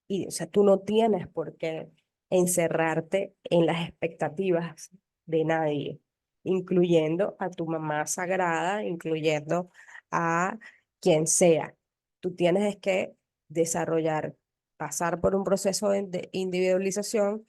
y, o sea, tú no tienes por qué encerrarte en las expectativas de nadie, incluyendo a tu mamá sagrada, incluyendo a quien sea. Tú tienes es que desarrollar, pasar por un proceso de individualización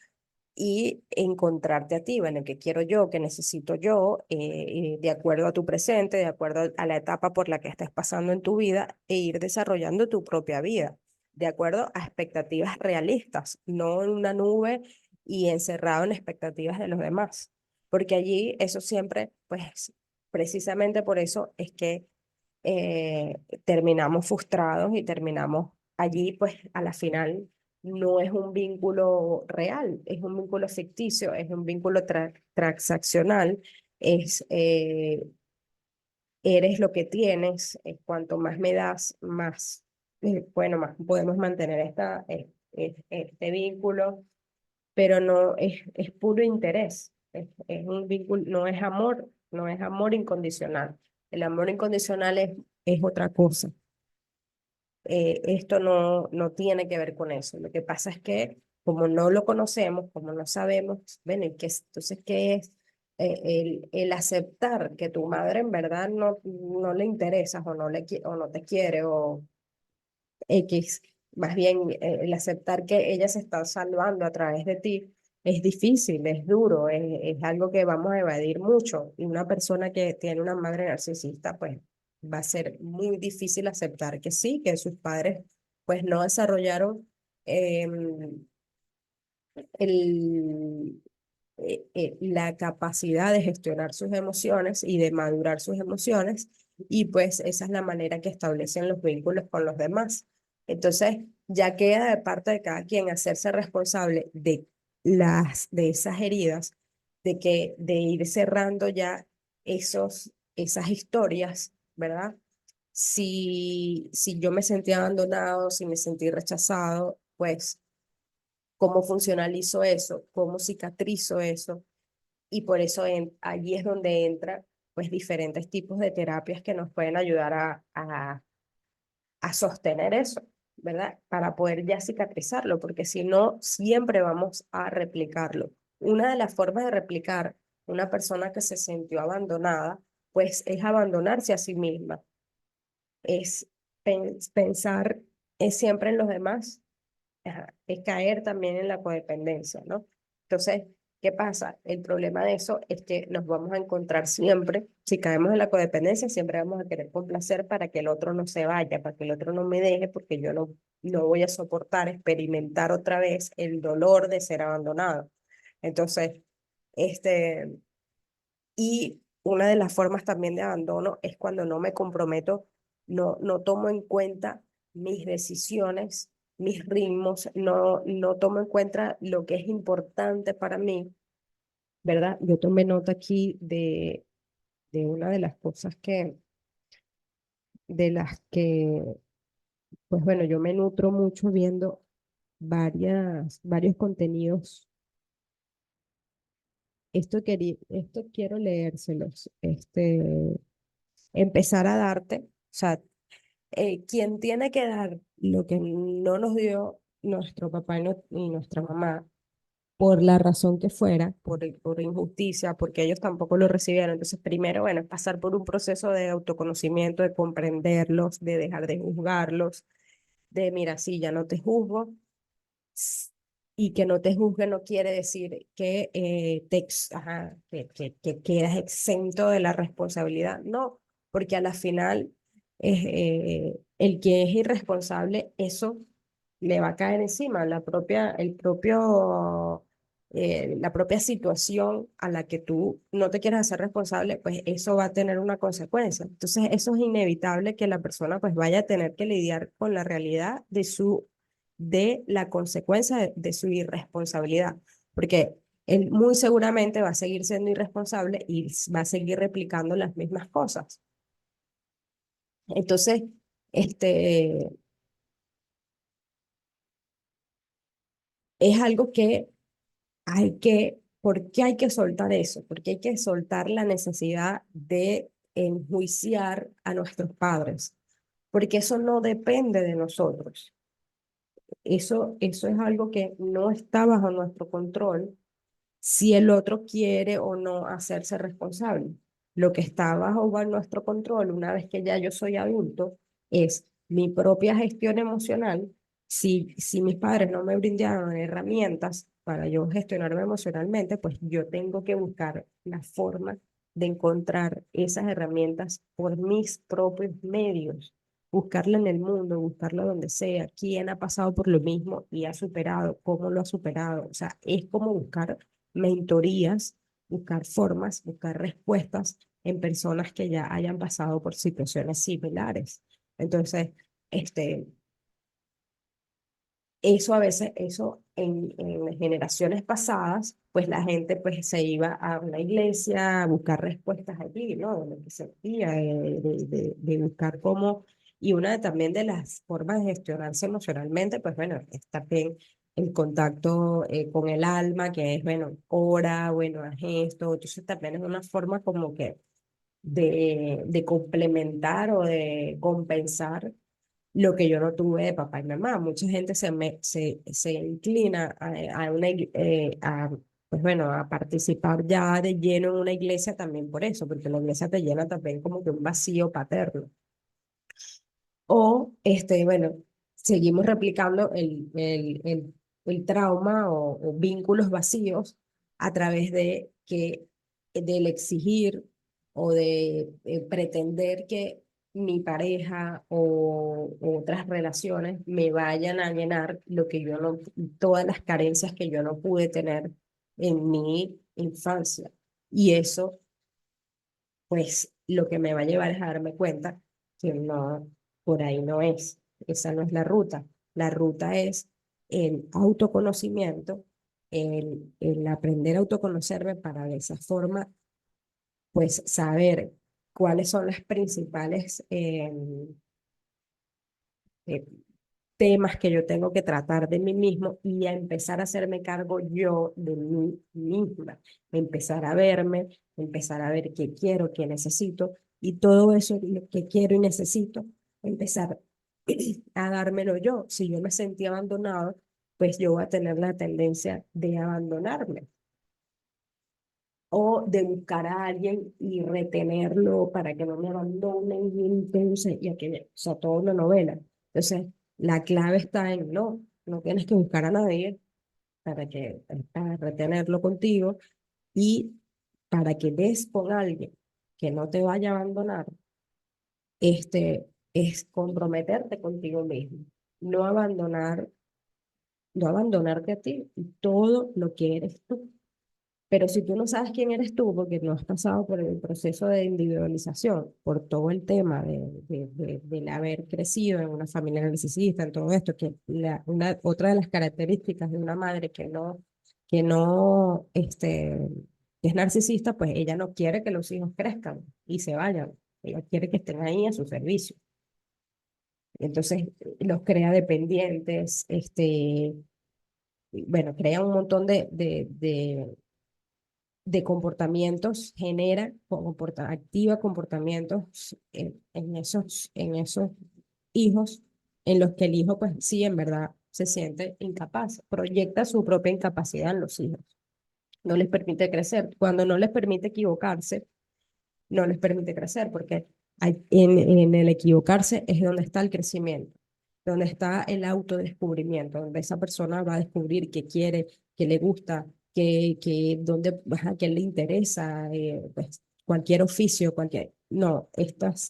y encontrarte a ti, bueno, qué quiero yo, qué necesito yo, de acuerdo a tu presente, de acuerdo a la etapa por la que estés pasando en tu vida, e ir desarrollando tu propia vida. de acuerdo a expectativas realistas, no en una nube y encerrado en expectativas de los demás. Porque allí eso siempre, pues precisamente por eso es que eh, terminamos frustrados y terminamos allí, pues a la final no es un vínculo real, es un vínculo ficticio, es un vínculo transaccional, es eres lo que tienes, cuanto más me das, más, bueno, más podemos mantener este vínculo, pero no es puro interés, es un vínculo, no es amor, no es amor incondicional. El amor incondicional es otra cosa. Esto no tiene que ver con eso. Lo que pasa es que como no lo conocemos, como no sabemos, bueno, entonces, ¿qué es? El aceptar que tu madre en verdad no le interesas o o no te quiere o X, más bien el aceptar que ella se está salvando a través de ti es difícil, es duro, es algo que vamos a evadir mucho. Y una persona que tiene una madre narcisista, pues va a ser muy difícil aceptar que sí, que sus padres pues no desarrollaron el, la capacidad de gestionar sus emociones y de madurar sus emociones, y pues esa es la manera que establecen los vínculos con los demás. Entonces, ya queda de parte de cada quien hacerse responsable de esas heridas, de ir cerrando ya esas historias, ¿verdad? Si yo me sentí abandonado, si me sentí rechazado, pues cómo funcionalizo eso, cómo cicatrizo eso, y por eso allí es donde entra pues diferentes tipos de terapias que nos pueden ayudar a sostener eso, ¿verdad? Para poder ya cicatrizarlo, porque si no, siempre vamos a replicarlo. Una de las formas de replicar una persona que se sintió abandonada, pues es abandonarse a sí misma, es pensar siempre en los demás. Ajá, es caer también en la codependencia, ¿no? Entonces, ¿qué pasa? El problema de eso es que nos vamos a encontrar siempre, si caemos en la codependencia, siempre vamos a querer complacer para que el otro no se vaya, para que el otro no me deje, porque yo no voy a soportar experimentar otra vez el dolor de ser abandonado. Entonces, este, y una de las formas también de abandono es cuando no me comprometo, no tomo en cuenta mis decisiones, mis ritmos, no tomo en cuenta lo que es importante para mí, ¿verdad? Yo tomé nota aquí de una de las cosas de las que, pues bueno, yo me nutro mucho viendo varios contenidos. Esto quiero leérselos. Empezar a darte, o sea, quien tiene que dar lo que no nos dio nuestro papá y nuestra mamá, por la razón que fuera, por injusticia, porque ellos tampoco lo recibieron. Entonces, primero, bueno, es pasar por un proceso de autoconocimiento, de comprenderlos, de dejar de juzgarlos, de, mira, sí, ya no te juzgo, y que no te juzgue no quiere decir que, que quedas exento de la responsabilidad. No, porque a la final el que es irresponsable, eso le va a caer encima, la propia situación a la que tú no te quieras hacer responsable, pues eso va a tener una consecuencia. Entonces, eso es inevitable que la persona pues vaya a tener que lidiar con la realidad de la consecuencia de su irresponsabilidad, porque él muy seguramente va a seguir siendo irresponsable y va a seguir replicando las mismas cosas. Entonces, este, es algo que ¿por qué hay que soltar eso? Porque hay que soltar la necesidad de enjuiciar a nuestros padres, porque eso no depende de nosotros. Eso es algo que no está bajo nuestro control si el otro quiere o no hacerse responsable. Lo que está bajo nuestro control, una vez que ya yo soy adulto, es mi propia gestión emocional. Si mis padres no me brindaron herramientas para yo gestionarme emocionalmente, pues yo tengo que buscar la forma de encontrar esas herramientas por mis propios medios. buscarla en el mundo, buscarla donde sea, quién ha pasado por lo mismo y ha superado, cómo lo ha superado. O sea, es como buscar mentorías, buscar formas, buscar respuestas en personas que ya hayan pasado por situaciones similares. Entonces, este, eso a veces, eso en generaciones pasadas, pues la gente pues se iba a una iglesia a buscar respuestas allí, ¿no? De lo que sentía, de buscar cómo, y una también de las formas de gestionarse emocionalmente, pues bueno, es también el contacto con el alma, que es, bueno, ora, bueno, haz esto, entonces también es una forma como que de complementar o de compensar lo que yo no tuve de papá y mamá. Mucha gente se inclina pues bueno, a participar ya de lleno en una iglesia también por eso, porque la iglesia te llena también como que un vacío paterno. O, bueno, seguimos replicando el trauma o vínculos vacíos a través del exigir o de pretender que mi pareja o otras relaciones me vayan a llenar lo que yo no, todas las carencias que yo no pude tener en mi infancia. Y eso pues lo que me va a llevar es a darme cuenta que no, por ahí no es, esa no es la ruta. La ruta es el autoconocimiento, el aprender a autoconocerme para de esa forma, pues saber cuáles son las principales eh, temas que yo tengo que tratar de mí mismo y a empezar a hacerme cargo yo de mí misma, empezar a verme, empezar a ver qué quiero, qué necesito y todo eso lo que quiero y necesito, empezar a dármelo yo. Si yo me sentí abandonado, pues yo voy a tener la tendencia de abandonarme o de buscar a alguien y retenerlo para que no me abandone y entonces, y aquello, o sea, toda una novela. Entonces, la clave está en no tienes que buscar a nadie para retenerlo contigo y para que des con alguien que no te vaya a abandonar, es comprometerte contigo mismo, no abandonar, no abandonarte a ti y todo lo que eres tú. Pero si tú no sabes quién eres tú, porque no has pasado por el proceso de individualización, por todo el tema del haber crecido en una familia narcisista, en todo esto, que otra de las características de una madre que es narcisista, pues ella no quiere que los hijos crezcan y se vayan. Ella quiere que estén ahí a su servicio. Entonces, los crea dependientes, bueno, crea un montón de comportamientos, activa comportamientos en esos hijos en los que el hijo, pues sí, en verdad se siente incapaz, proyecta su propia incapacidad en los hijos, no les permite crecer. Cuando no les permite equivocarse, no les permite crecer, porque en el equivocarse es donde está el crecimiento, donde está el autodescubrimiento, donde esa persona va a descubrir qué quiere, qué le gusta, qué le interesa, pues, cualquier oficio, cualquier... No,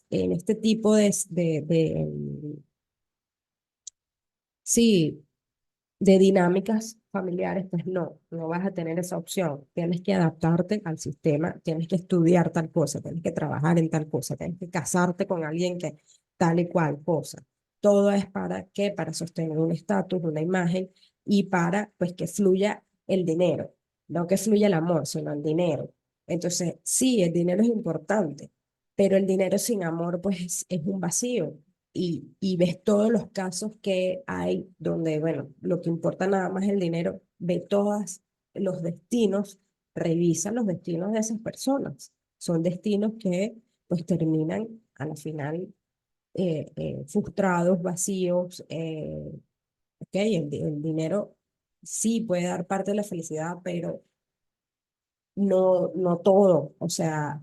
en este tipo sí, de dinámicas familiares, pues no vas a tener esa opción. Tienes que adaptarte al sistema, tienes que estudiar tal cosa, tienes que trabajar en tal cosa, tienes que casarte con alguien que tal y cual cosa. Todo es para qué, para sostener un estatus, una imagen y para pues que fluya el dinero, no que fluya el amor, sino el dinero. Entonces, sí, el dinero es importante, pero el dinero sin amor pues es un vacío y ves todos los casos que hay donde, bueno, lo que importa nada más es el dinero, ve todos los destinos, revisa los destinos de esas personas. Son destinos que pues terminan a la final frustrados, vacíos. El dinero sí puede dar parte de la felicidad, pero no todo. O sea,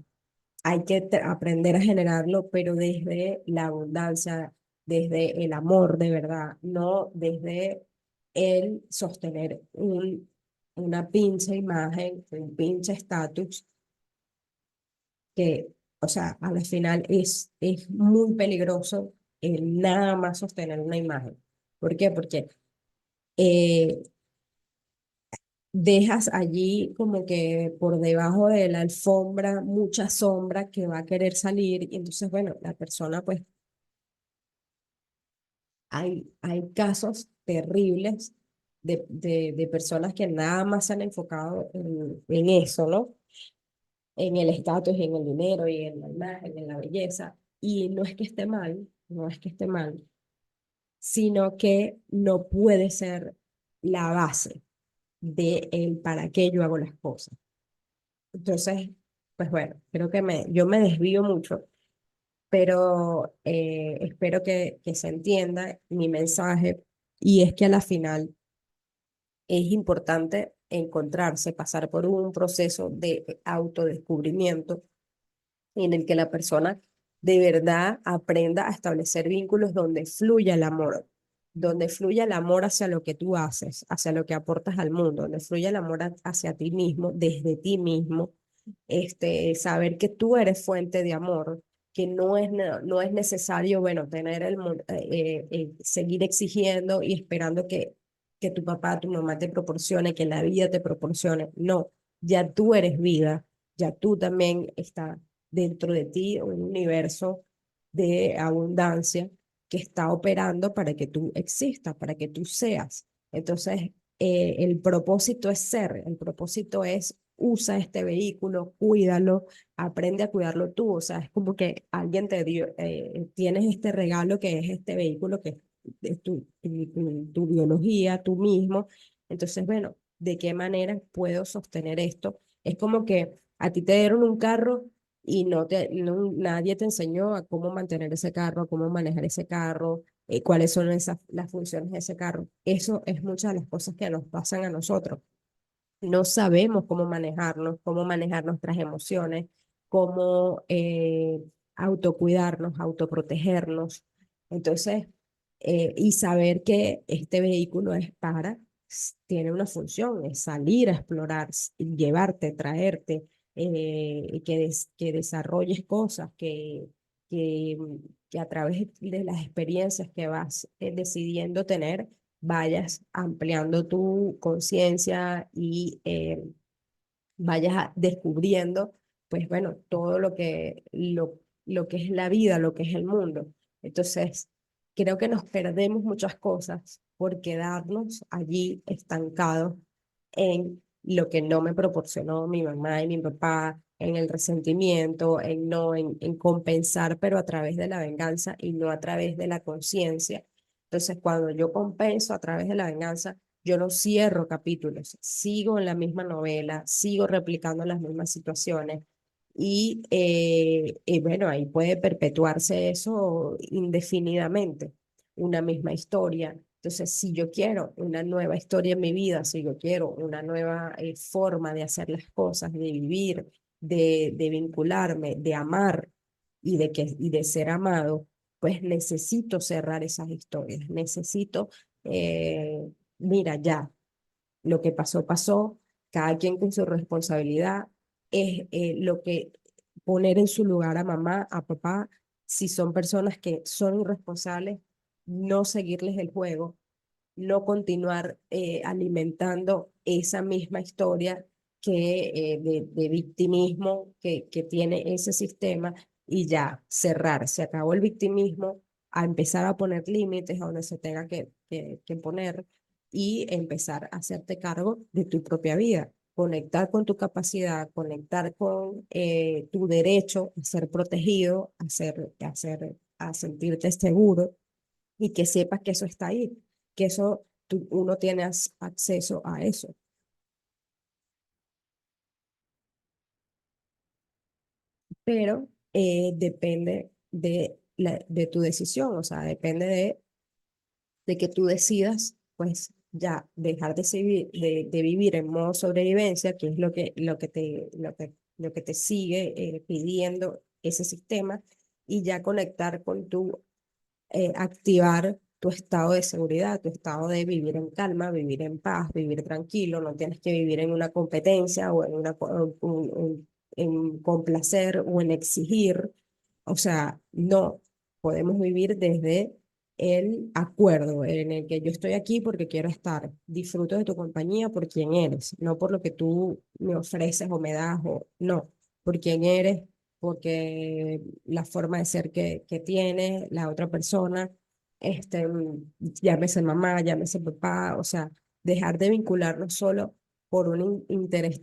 hay que aprender a generarlo, pero desde la abundancia, desde el amor de verdad, no desde el sostener una pinche imagen, un pinche estatus que, o sea, al final es muy peligroso el nada más sostener una imagen. ¿Por qué? Porque eh, dejas allí como que por debajo de la alfombra mucha sombra que va a querer salir y entonces, bueno, la persona pues hay casos terribles de personas que nada más se han enfocado en eso, ¿no? En el estatus, en el dinero y en la imagen, en la belleza. Y no es que esté mal, no es que esté mal, sino que no puede ser la base de el para qué yo hago las cosas. Entonces, pues bueno, creo que yo me desvío mucho, pero espero que se entienda mi mensaje y es que a la final es importante encontrarse, pasar por un proceso de autodescubrimiento en el que la persona de verdad aprenda a establecer vínculos donde fluya el amor, donde fluya el amor hacia lo que tú haces, hacia lo que aportas al mundo, donde fluya el amor hacia ti mismo, desde ti mismo, saber que tú eres fuente de amor, que no es necesario, bueno, tener seguir exigiendo y esperando que tu papá, tu mamá te proporcione, que la vida te proporcione. No, ya tú eres vida, ya tú también estás dentro de ti un universo de abundancia que está operando para que tú existas, para que tú seas. Entonces, el propósito es ser, el propósito es usa este vehículo, cuídalo, aprende a cuidarlo tú. O sea, es como que alguien te dio, tienes este regalo que es este vehículo que es tu biología, tú mismo. Entonces, bueno, ¿de qué manera puedo sostener esto? Es como que a ti te dieron un carro y nadie te enseñó a cómo mantener ese carro, a cómo manejar ese carro, cuáles son las funciones de ese carro. Eso es muchas de las cosas que nos pasan a nosotros. No sabemos cómo manejarnos, cómo manejar nuestras emociones, cómo autocuidarnos, autoprotegernos. Entonces, y saber que este vehículo es tiene una función, es salir a explorar, llevarte, traerte, que desarrolles cosas, que, que a través de las experiencias que vas decidiendo tener, vayas ampliando tu conciencia y vayas descubriendo, pues bueno, todo lo que es la vida, lo que es el mundo. Entonces, creo que nos perdemos muchas cosas por quedarnos allí estancados en lo que no me proporcionó mi mamá y mi papá, en el resentimiento, en compensar, pero a través de la venganza y no a través de la conciencia. Entonces, cuando yo compenso a través de la venganza, yo no cierro capítulos, sigo en la misma novela, sigo replicando las mismas situaciones y bueno, ahí puede perpetuarse eso indefinidamente, una misma historia. Entonces, si yo quiero una nueva historia en mi vida, si yo quiero una nueva forma de hacer las cosas, de vivir, de vincularme, de amar y de ser amado, pues necesito cerrar esas historias, necesito mira, ya, lo que pasó, pasó, cada quien con su responsabilidad, es lo que poner en su lugar a mamá, a papá, si son personas que son irresponsables, no seguirles el juego, no continuar alimentando esa misma historia de victimismo que tiene ese sistema y ya cerrar, se acabó el victimismo, a empezar a poner límites a donde se tenga que poner y empezar a hacerte cargo de tu propia vida, conectar con tu capacidad, conectar con tu derecho a ser protegido, a sentirte seguro y que sepas que eso está ahí, que eso uno tiene acceso a eso, pero depende de tu decisión, o sea, depende de que tú decidas, pues ya dejar de vivir en modo sobrevivencia, que es lo que te sigue pidiendo ese sistema, y ya conectar con activar tu estado de seguridad, tu estado de vivir en calma, vivir en paz, vivir tranquilo, no tienes que vivir en una competencia o en complacer o en exigir, o sea, no. podemos vivir desde el acuerdo en el que yo estoy aquí porque quiero estar, disfruto de tu compañía por quien eres, no por lo que tú me ofreces o me das, o no, por quien eres, porque la forma de ser que tiene la otra persona, llámese mamá, llámese papá, o sea, dejar de vincularnos solo por un interés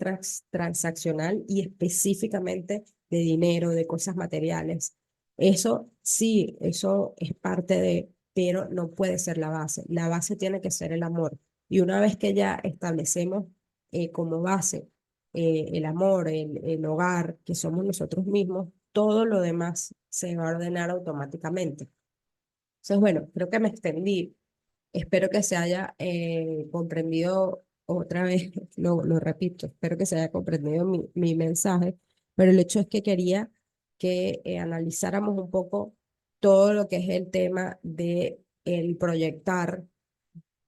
transaccional y específicamente de dinero, de cosas materiales. Eso sí, eso es parte de, pero no puede ser la base. La base tiene que ser el amor. Y una vez que ya establecemos como base el amor, el hogar, que somos nosotros mismos, todo lo demás se va a ordenar automáticamente. Entonces, bueno, creo que me extendí. Espero que se haya comprendido otra vez, lo repito, espero que se haya comprendido mi mensaje, pero el hecho es que quería que analizáramos un poco todo lo que es el tema de el proyectar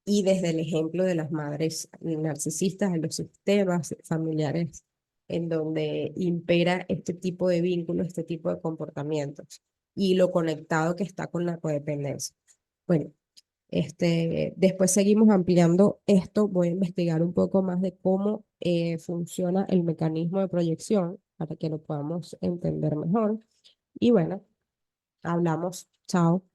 y desde el ejemplo de las madres narcisistas en los sistemas familiares en donde impera este tipo de vínculos, este tipo de comportamientos y lo conectado que está con la codependencia. Bueno, después seguimos ampliando esto. Voy a investigar un poco más de cómo funciona el mecanismo de proyección para que lo podamos entender mejor. Y bueno, hablamos. Chao.